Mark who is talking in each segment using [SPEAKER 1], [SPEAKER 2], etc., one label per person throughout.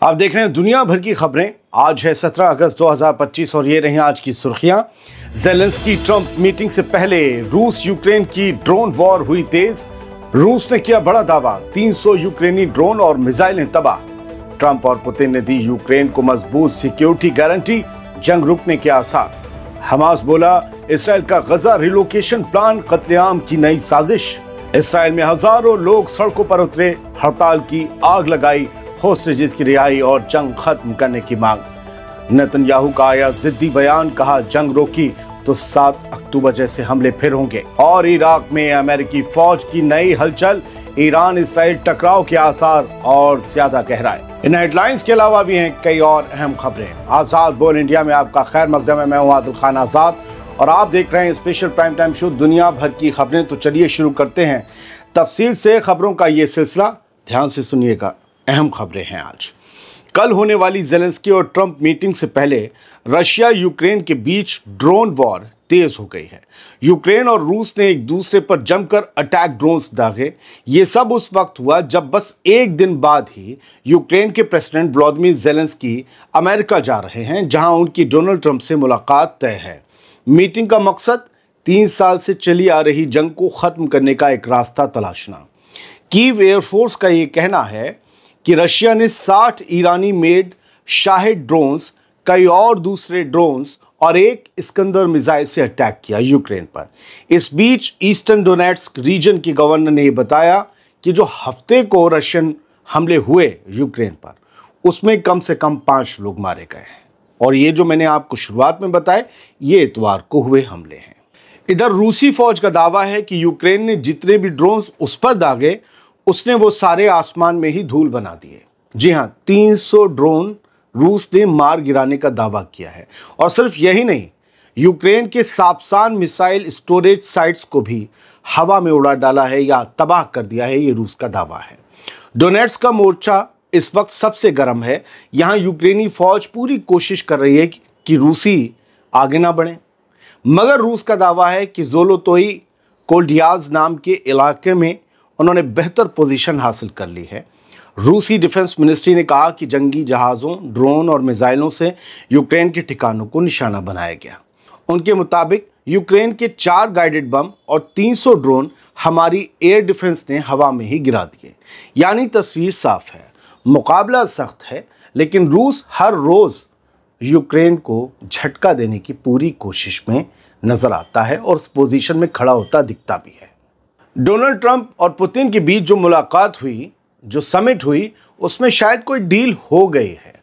[SPEAKER 1] आप देख रहे हैं दुनिया भर की खबरें। आज है 17 अगस्त 2025 और ये रही आज की सुर्खियां। ज़ेलेंस्की ट्रंप मीटिंग से पहले रूस यूक्रेन की ड्रोन वॉर हुई तेज। रूस ने किया बड़ा दावा, 300 यूक्रेनी ड्रोन और मिसाइलें तबाह। ट्रंप और पुतिन ने दी यूक्रेन को मजबूत सिक्योरिटी गारंटी, जंग रुकने के आसार। हमास बोला, इसराइल का गजा रिलोकेशन प्लान कत्लेआम की नई साजिश। इसराइल में हजारों लोग सड़कों पर उतरे, हड़ताल की आग लगाई, होस्टेजेस की रिहाई और जंग खत्म करने की मांग। नेतन्याहू का आया जिद्दी बयान, कहा जंग रोकी तो 7 अक्टूबर जैसे हमले फिर होंगे। और इराक में अमेरिकी फौज की नई हलचल, ईरान इसराइल टकराव के आसार और ज्यादा गहराए। इन हेडलाइंस के अलावा भी हैं कई और अहम खबरें। आजाद बोल इंडिया में आपका खैर मकदम है। मैं हूं आदिल खान आजाद और आप देख रहे हैं स्पेशल प्राइम टाइम शो दुनिया भर की खबरें। तो चलिए शुरू करते हैं तफसील से खबरों का ये सिलसिला। ध्यान से सुनिएगा, अहम खबरें हैं आज। कल होने वाली ज़ेलेंस्की और ट्रंप मीटिंग से पहले रशिया यूक्रेन के बीच ड्रोन वॉर तेज हो गई है। यूक्रेन और रूस ने एक दूसरे पर जमकर अटैक ड्रोन्स दागे। ये सब उस वक्त हुआ जब बस एक दिन बाद ही यूक्रेन के प्रेसिडेंट व्लादिमीर ज़ेलेंस्की अमेरिका जा रहे हैं, जहां उनकी डोनाल्ड ट्रंप से मुलाकात तय है। मीटिंग का मकसद 3 साल से चली आ रही जंग को खत्म करने का एक रास्ता तलाशना। कीव एयरफोर्स का ये कहना है कि रशिया ने 60 ईरानी मेड शाहिद ड्रोन्स, कई और दूसरे ड्रोन्स और एक इस्कंदर मिसाइल से अटैक किया यूक्रेन पर। इस बीच ईस्टर्न डोनेट्स्क रीजन के गवर्नर ने बताया कि जो हफ्ते को रशियन हमले हुए यूक्रेन पर, उसमें कम से कम 5 लोग मारे गए हैं। और ये जो मैंने आपको शुरुआत में बताए, ये इतवार को हुए हमले हैं। इधर रूसी फौज का दावा है कि यूक्रेन ने जितने भी ड्रोन्स उस पर दागे, उसने वो सारे आसमान में ही धूल बना दिए। जी हां, 300 ड्रोन रूस ने मार गिराने का दावा किया है। और सिर्फ यही नहीं, यूक्रेन के साप्सान मिसाइल स्टोरेज साइट्स को भी हवा में उड़ा डाला है या तबाह कर दिया है, ये रूस का दावा है। डोनेट्स्क का मोर्चा इस वक्त सबसे गर्म है। यहां यूक्रेनी फौज पूरी कोशिश कर रही है कि रूसी आगे ना बढ़े, मगर रूस का दावा है कि ज़ोलोतोई कोल्डियाज नाम के इलाके में उन्होंने बेहतर पोजीशन हासिल कर ली है। रूसी डिफेंस मिनिस्ट्री ने कहा कि जंगी जहाज़ों, ड्रोन और मिसाइलों से यूक्रेन के ठिकानों को निशाना बनाया गया। उनके मुताबिक यूक्रेन के 4 गाइडेड बम और 300 ड्रोन हमारी एयर डिफेंस ने हवा में ही गिरा दिए। यानी तस्वीर साफ है, मुकाबला सख्त है, लेकिन रूस हर रोज़ यूक्रेन को झटका देने की पूरी कोशिश में नज़र आता है और उस पोजीशन में खड़ा होता दिखता भी है। डोनाल्ड ट्रंप और पुतिन के बीच जो मुलाकात हुई, जो समिट हुई, उसमें शायद कोई डील हो गई है।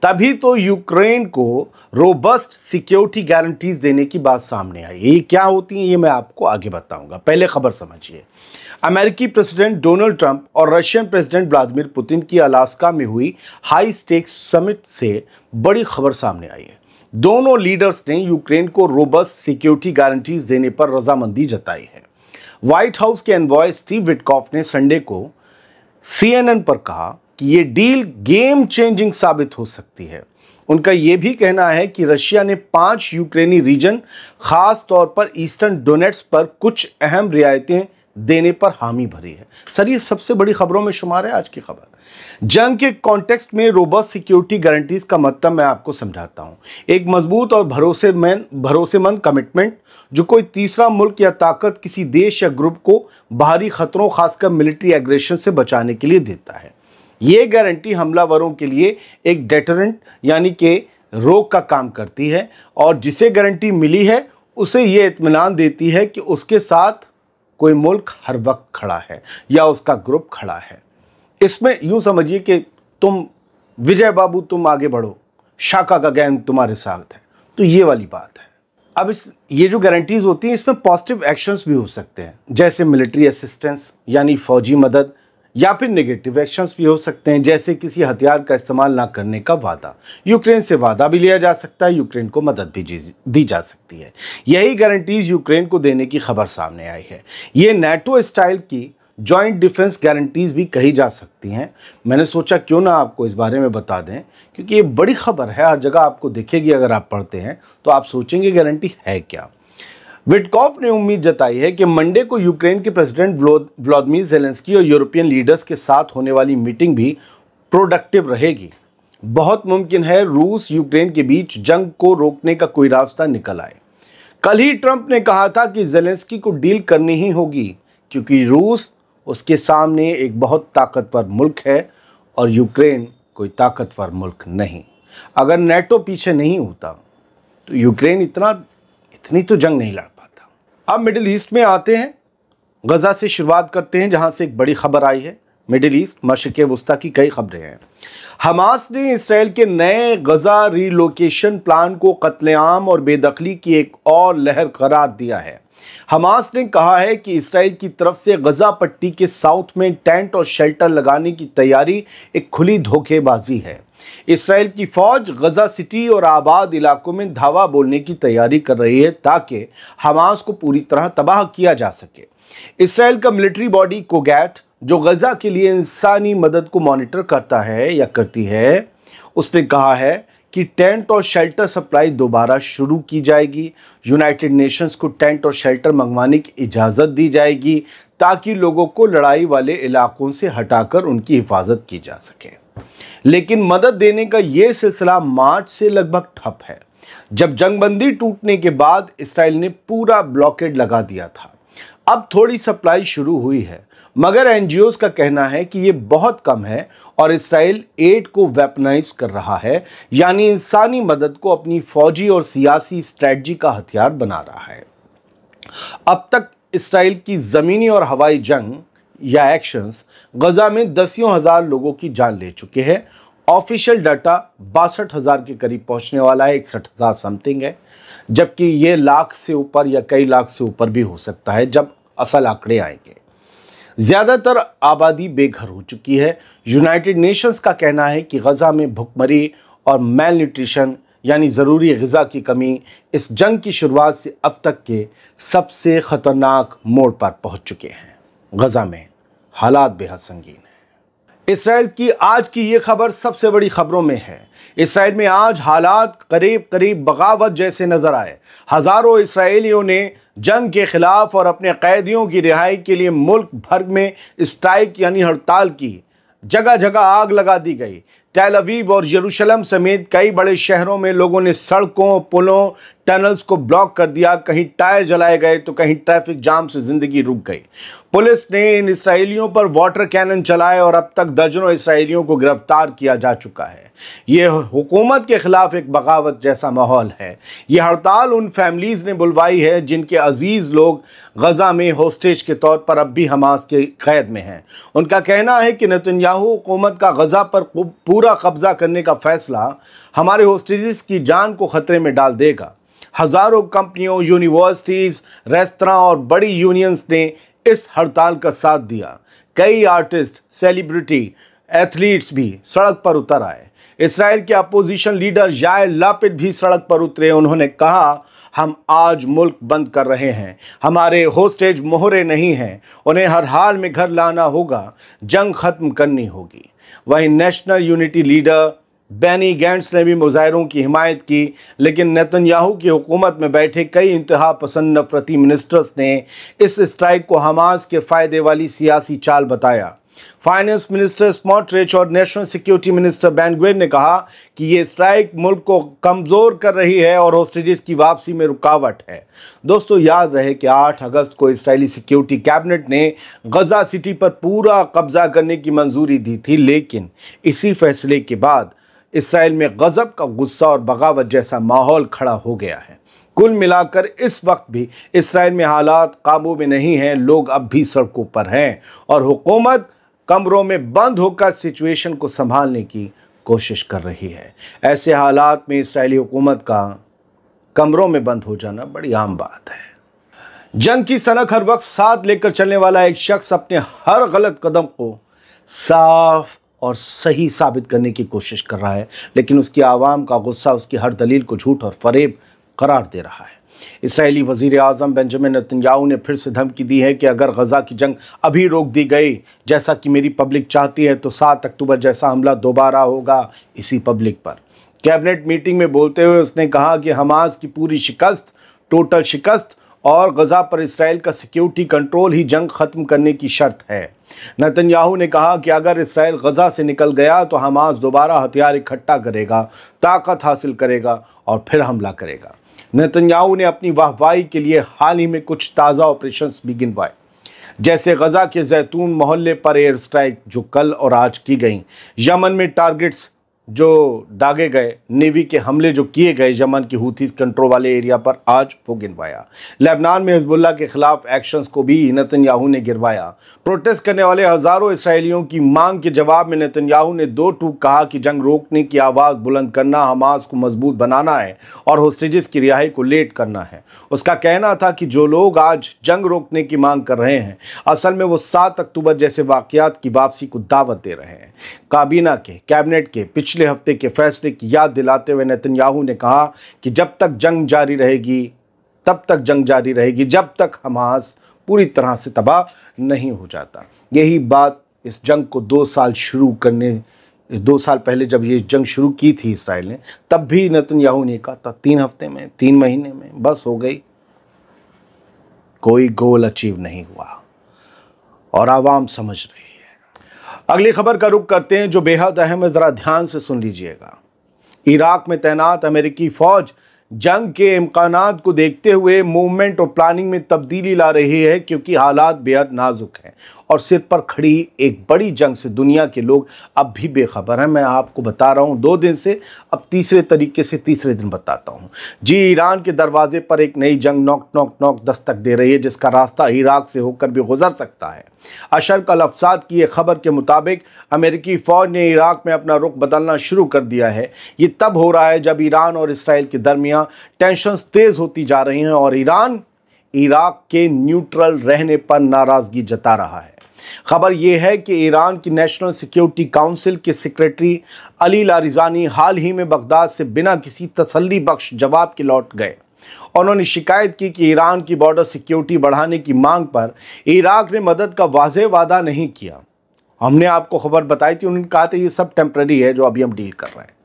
[SPEAKER 1] तभी तो यूक्रेन को रोबस्ट सिक्योरिटी गारंटीज देने की बात सामने आई। ये क्या होती है, ये मैं आपको आगे बताऊंगा। पहले खबर समझिए। अमेरिकी प्रेसिडेंट डोनाल्ड ट्रंप और रशियन प्रेसिडेंट व्लादिमीर पुतिन की अलास्का में हुई हाई स्टेक्स समिट से बड़ी खबर सामने आई है। दोनों लीडर्स ने यूक्रेन को रोबस्ट सिक्योरिटी गारंटीज देने पर रजामंदी जताई है। व्हाइट हाउस के एनवॉय स्टीव विटकॉफ ने संडे को CNN पर कहा कि ये डील गेम चेंजिंग साबित हो सकती है। उनका यह भी कहना है कि रशिया ने 5 यूक्रेनी रीजन, खास तौर पर ईस्टर्न डोनेट्स पर कुछ अहम रियायतें देने पर हामी भरी है। सर, ये सबसे बड़ी खबरों में शुमार है आज की खबर। जंग के कॉन्टेक्स्ट में रोबस्ट सिक्योरिटी गारंटीज का मतलब मैं आपको समझाता हूं। एक मजबूत और भरोसेमंद कमिटमेंट जो कोई तीसरा मुल्क या ताकत किसी देश या ग्रुप को बाहरी खतरों, खासकर मिलिट्री एग्रेशन से बचाने के लिए देता है। ये गारंटी हमलावरों के लिए एक डेटरेंट यानी कि रोक का काम करती है, और जिसे गारंटी मिली है उसे ये इत्मीनान देती है कि उसके साथ कोई मुल्क हर वक्त खड़ा है या उसका ग्रुप खड़ा है। इसमें यूं समझिए कि तुम विजय बाबू, तुम आगे बढ़ो, शाका का गैंग तुम्हारे साथ है, तो ये वाली बात है। अब ये जो गारंटीज होती हैं, इसमें पॉजिटिव एक्शंस भी हो सकते हैं, जैसे मिलिट्री असिस्टेंस यानी फौजी मदद, या फिर नेगेटिव एक्शंस भी हो सकते हैं, जैसे किसी हथियार का इस्तेमाल ना करने का वादा। यूक्रेन से वादा भी लिया जा सकता है, यूक्रेन को मदद भी दी जा सकती है। यही गारंटीज यूक्रेन को देने की खबर सामने आई है। ये नेटो स्टाइल की जॉइंट डिफेंस गारंटीज भी कही जा सकती हैं। मैंने सोचा क्यों ना आपको इस बारे में बता दें, क्योंकि ये बड़ी खबर है, हर जगह आपको दिखेगी। अगर आप पढ़ते हैं तो आप सोचेंगे गारंटी है क्या। विटकॉफ ने उम्मीद जताई है कि मंडे को यूक्रेन के प्रेसिडेंट व्लादिमीर ज़ेलेंस्की और यूरोपियन लीडर्स के साथ होने वाली मीटिंग भी प्रोडक्टिव रहेगी। बहुत मुमकिन है रूस यूक्रेन के बीच जंग को रोकने का कोई रास्ता निकल आए। कल ही ट्रंप ने कहा था कि ज़ेलेंस्की को डील करनी ही होगी क्योंकि रूस उसके सामने एक बहुत ताकतवर मुल्क है और यूक्रेन कोई ताकतवर मुल्क नहीं। अगर नेटो पीछे नहीं होता तो यूक्रेन इतनी तो जंग नहीं लड़ पाता। अब मिडिल ईस्ट में आते हैं, गजा से शुरुआत करते हैं जहां से एक बड़ी खबर आई है। मिडिल ईस्ट मशरिक़ वस्ता की कई खबरें हैं। हमास ने इसराइल के नए गजा रिलोकेशन प्लान को कत्लेआम और बेदखली की एक और लहर करार दिया है। हमास ने कहा है कि इसराइल की तरफ से गजा पट्टी के साउथ में टेंट और शेल्टर लगाने की तैयारी एक खुली धोखेबाजी है। इसराइल की फौज गजा सिटी और आबाद इलाकों में धावा बोलने की तैयारी कर रही है ताकि हमास को पूरी तरह तबाह किया जा सके। इसराइल का मिलिट्री बॉडी कोगैट, जो गजा के लिए इंसानी मदद को मॉनिटर करता है या करती है, उसने कहा है कि टेंट और शेल्टर सप्लाई दोबारा शुरू की जाएगी। यूनाइटेड नेशंस को टेंट और शेल्टर मंगवाने की इजाज़त दी जाएगी ताकि लोगों को लड़ाई वाले इलाकों से हटाकर उनकी हिफाजत की जा सके। लेकिन मदद देने का ये सिलसिला मार्च से लगभग ठप है, जब जंगबंदी टूटने के बाद इसराइल ने पूरा ब्लॉकेड लगा दिया था। अब थोड़ी सप्लाई शुरू हुई है, मगर एनजीओज का कहना है कि ये बहुत कम है और इसराइल एड को वेपनाइज कर रहा है, यानी इंसानी मदद को अपनी फौजी और सियासी स्ट्रेटजी का हथियार बना रहा है। अब तक इसराइल की ज़मीनी और हवाई जंग या एक्शंस गजा में दसियों हजार लोगों की जान ले चुके हैं। ऑफिशियल डाटा 62,000 के करीब पहुंचने वाला है, 61,000 समथिंग है, जबकि ये लाख से ऊपर या कई लाख से ऊपर भी हो सकता है जब असल आंकड़े आएंगे। ज़्यादातर आबादी बेघर हो चुकी है। यूनाइटेड नेशंस का कहना है कि गजा में भुखमरी और मेल न्यूट्रिशन यानी ज़रूरी ग़िज़ा की कमी इस जंग की शुरुआत से अब तक के सबसे ख़तरनाक मोड़ पर पहुंच चुके हैं। गजा में हालात बेहद संगीन है। इसराइल की आज की ये खबर सबसे बड़ी खबरों में है। इसराइल में आज हालात करीब करीब बगावत जैसे नजर आए। हजारों इसराइलियों ने जंग के खिलाफ और अपने कैदियों की रिहाई के लिए मुल्क भर में स्ट्राइक यानी हड़ताल की। जगह जगह आग लगा दी गई। टेल अवीव और यरूशलेम समेत कई बड़े शहरों में लोगों ने सड़कों, पुलों, टनल्स को ब्लॉक कर दिया। कहीं टायर जलाए गए तो कहीं ट्रैफिक जाम से जिंदगी रुक गई। पुलिस ने इन इसराइलियों पर वाटर कैनन चलाए और अब तक दर्जनों इसराइलियों को गिरफ्तार किया जा चुका है। यह हुकूमत के खिलाफ एक बगावत जैसा माहौल है। यह हड़ताल उन फैमिलीज ने बुलवाई है जिनके अजीज लोग गजा में होस्टेज के तौर पर अब भी हमास के कैद में हैं। उनका कहना है कि नेतन्याहू हुकूमत का गजा पर पूरा कब्जा करने का फैसला हमारे होस्टेजेस की जान को खतरे में डाल देगा। हजारों कंपनियों, यूनिवर्सिटीज, रेस्तरां और बड़ी यूनियंस ने इस हड़ताल का साथ दिया। कई आर्टिस्ट, सेलिब्रिटी, एथलीट्स भी सड़क पर उतर आए। इसराइल के अपोजिशन लीडर यायर लापिड भी सड़क पर उतरे। उन्होंने कहा, हम आज मुल्क बंद कर रहे हैं, हमारे होस्टेज मोहरे नहीं हैं, उन्हें हर हाल में घर लाना होगा, जंग खत्म करनी होगी। वहीं national unity leader Benny Gantz ने भी मुजाहिरों की हिमायत की, लेकिन नेतन्याहू की हुकूमत में बैठे कई इंतहा पसंद नफरती मिनिस्टर्स ने इस स्ट्राइक को हमास के फ़ायदे वाली सियासी चाल बताया। फाइनेंस मिनिस्टर स्मोट्रिच और national security minister Ben Gvir ने कहा कि ये स्ट्राइक मुल्क को कमज़ोर कर रही है और होस्टेजेस की वापसी में रुकावट है। दोस्तों, याद रहे कि 8 अगस्त को इजरायली सिक्योरिटी कैबिनेट ने गजा सिटी पर पूरा कब्जा करने की मंजूरी दी थी, लेकिन इसी फैसले के बाद इसराइल में गजब का गुस्सा और बगावत जैसा माहौल खड़ा हो गया है। कुल मिलाकर इस वक्त भी इसराइल में हालात काबू में नहीं हैं। लोग अब भी सड़कों पर हैं और हुकूमत कमरों में बंद होकर सिचुएशन को संभालने की कोशिश कर रही है। ऐसे हालात में इसराइली हुकूमत का कमरों में बंद हो जाना बड़ी आम बात है। जंग की सनक हर वक्त साथ लेकर चलने वाला एक शख्स अपने हर गलत कदम को साफ और सही साबित करने की कोशिश कर रहा है, लेकिन उसकी आवाम का गुस्सा उसकी हर दलील को झूठ और फरेब करार दे रहा है। इसराइली वज़ीर आज़म बेंजामिन नेतन्याहू ने फिर से धमकी दी है कि अगर गजा की जंग अभी रोक दी गई, जैसा कि मेरी पब्लिक चाहती है, तो 7 अक्टूबर जैसा हमला दोबारा होगा इसी पब्लिक पर। कैबिनेट मीटिंग में बोलते हुए उसने कहा कि हमास की पूरी शिकस्त, टोटल शिकस्त और गजा पर इसराइल का सिक्योरिटी कंट्रोल ही जंग खत्म करने की शर्त है। नेतन्याहू ने कहा कि अगर इसराइल गजा से निकल गया तो हमास दोबारा हथियार इकट्ठा करेगा, ताकत हासिल करेगा और फिर हमला करेगा। नेतन्याहू ने अपनी वाहवाही के लिए हाल ही में कुछ ताज़ा ऑपरेशंस भी गिनवाए, जैसे गजा के जैतून मोहल्ले पर एयर स्ट्राइक जो कल और आज की गई, यमन में टारगेट्स जो दागे गए, नेवी के हमले जो किए गए यमन की हूथीज कंट्रोल वाले एरिया पर, आज वो गिनवाया। लेबनान में हिजबुल्लाह के खिलाफ एक्शंस को भी नेतन्याहू ने गिनवाया। प्रोटेस्ट करने वाले हजारों इसराइलियों की मांग के जवाब में नेतन्याहू ने दो टूक कहा कि जंग रोकने की आवाज़ बुलंद करना, हमास को मजबूत बनाना है और होस्टेजेस की रिहाई को लेट करना है। उसका कहना था कि जो लोग आज जंग रोकने की मांग कर रहे हैं, असल में वो 7 अक्टूबर जैसे वाकयात की वापसी को दावत दे रहे हैं। काबीना के कैबिनेट के पिछले हफ्ते के फैसले की याद दिलाते हुए नेतन्याहू ने कहा कि जब तक जंग जारी रहेगी तब तक जंग जारी रहेगी, जब तक हमास पूरी तरह से तबाह नहीं हो जाता। यही बात इस जंग को 2 साल पहले जब ये जंग शुरू की थी इसराइल ने, तब भी नेतन्याहू ने कहा था 3 हफ्ते में, 3 महीने में बस हो गई। कोई गोल अचीव नहीं हुआ और आवाम समझ रही है। अगली खबर का रुख करते हैं जो बेहद अहम है, जरा ध्यान से सुन लीजिएगा। इराक में तैनात अमेरिकी फौज जंग के इम्कानात को देखते हुए मूवमेंट और प्लानिंग में तब्दीली ला रही है, क्योंकि हालात बेहद नाजुक हैं और सिर पर खड़ी एक बड़ी जंग से दुनिया के लोग अब भी बेखबर हैं। मैं आपको बता रहा हूं 2 दिन से, अब तीसरे तरीके से तीसरे दिन बताता हूं। जी, ईरान के दरवाजे पर एक नई जंग नॉक नॉक नॉक दस्तक दे रही है, जिसका रास्ता इराक से होकर भी गुजर सकता है। अशरक अल अफसाद की एक खबर के मुताबिक अमेरिकी फ़ौज ने इराक में अपना रुख बदलना शुरू कर दिया है। ये तब हो रहा है जब ईरान और इसराइल के दरमियान टेंशन्स तेज़ होती जा रही हैं और ईरान इराक के न्यूट्रल रहने पर नाराज़गी जता रहा है। खबर यह है कि ईरान की नेशनल सिक्योरिटी काउंसिल के सेक्रेटरी अली लारिजानी हाल ही में बगदाद से बिना किसी तसल्ली बख्श जवाब के लौट गए। उन्होंने शिकायत की कि ईरान की बॉर्डर सिक्योरिटी बढ़ाने की मांग पर इराक ने मदद का वाज़ेह वादा नहीं किया। हमने आपको खबर बताई थी, उन्होंने कहा था ये सब टेम्पररी है जो अभी हम डील कर रहे हैं।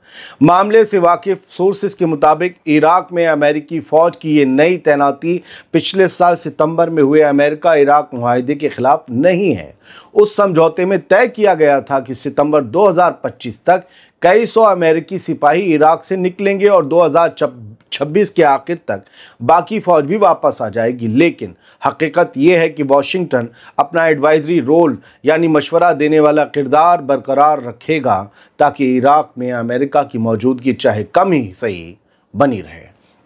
[SPEAKER 1] मामले से वाकिफ सोर्सेस के मुताबिक इराक में अमेरिकी फ़ौज की ये नई तैनाती पिछले साल सितंबर में हुए अमेरिका इराक मुआहदे के खिलाफ नहीं है। उस समझौते में तय किया गया था कि सितंबर 2025 तक कई सौ अमेरिकी सिपाही इराक से निकलेंगे और 2026 के आखिर तक बाकी फ़ौज भी वापस आ जाएगी। लेकिन हकीकत यह है कि वॉशिंगटन अपना एडवाइजरी रोल यानी मशवरा देने वाला किरदार बरकरार रखेगा, ताकि इराक में अमेरिका की मौजूदगी चाहे कम ही सही बनी रहे।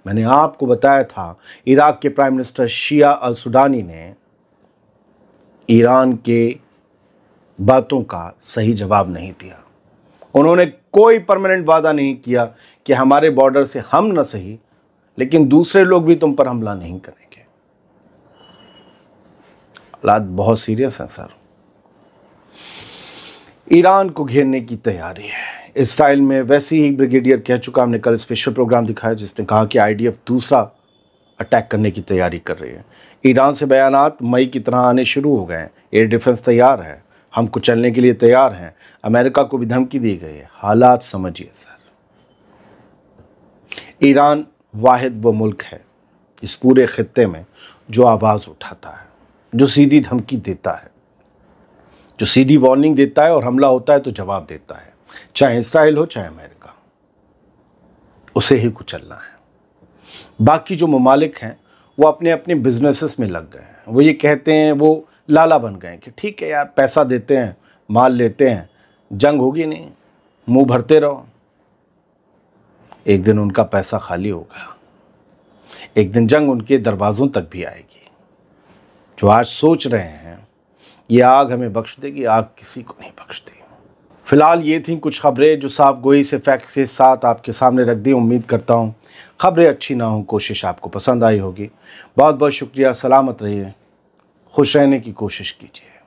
[SPEAKER 1] मैंने आपको बताया था इराक के प्राइम मिनिस्टर शिया अल सुडानी ने ईरान के बातों का सही जवाब नहीं दिया। उन्होंने कोई परमानेंट वादा नहीं किया कि हमारे बॉर्डर से हम न सही लेकिन दूसरे लोग भी तुम पर हमला नहीं करेंगे। हालात बहुत सीरियस हैं सर। ईरान को घेरने की तैयारी है। इसराइल में वैसे ही ब्रिगेडियर कह चुका, हमने कल स्पेशल प्रोग्राम दिखाया जिसने कहा कि आईडीएफ दूसरा अटैक करने की तैयारी कर रही है। ईरान से बयानात मई की तरह आने शुरू हो गए हैं। एयर डिफेंस तैयार है, हम कुचलने के लिए तैयार हैं। अमेरिका को भी धमकी दी गई है। हालात समझिए सर। ईरान वाहिद वो मुल्क है इस पूरे खित्ते में जो आवाज़ उठाता है, जो सीधी धमकी देता है, जो सीधी वार्निंग देता है और हमला होता है तो जवाब देता है। चाहे इसराइल हो चाहे अमेरिका, उसे ही कुचलना है। बाकी जो ममालिक हैं वो अपने अपने बिजनेसेस में लग गए हैं। वो ये कहते हैं, वो लाला बन गए कि ठीक है यार, पैसा देते हैं, माल लेते हैं, जंग होगी नहीं, मुंह भरते रहो। एक दिन उनका पैसा खाली होगा, एक दिन जंग उनके दरवाज़ों तक भी आएगी। जो आज सोच रहे हैं ये आग हमें बख्श देगी, आग किसी को नहीं बख्शती। फिलहाल ये थी कुछ खबरें जो साफ गोई से फैक्ट के साथ आपके सामने रख दी। उम्मीद करता हूँ खबरें अच्छी ना हो, कोशिश आपको पसंद आई होगी। बहुत बहुत शुक्रिया। सलामत रहिए, खुश रहने की कोशिश कीजिए।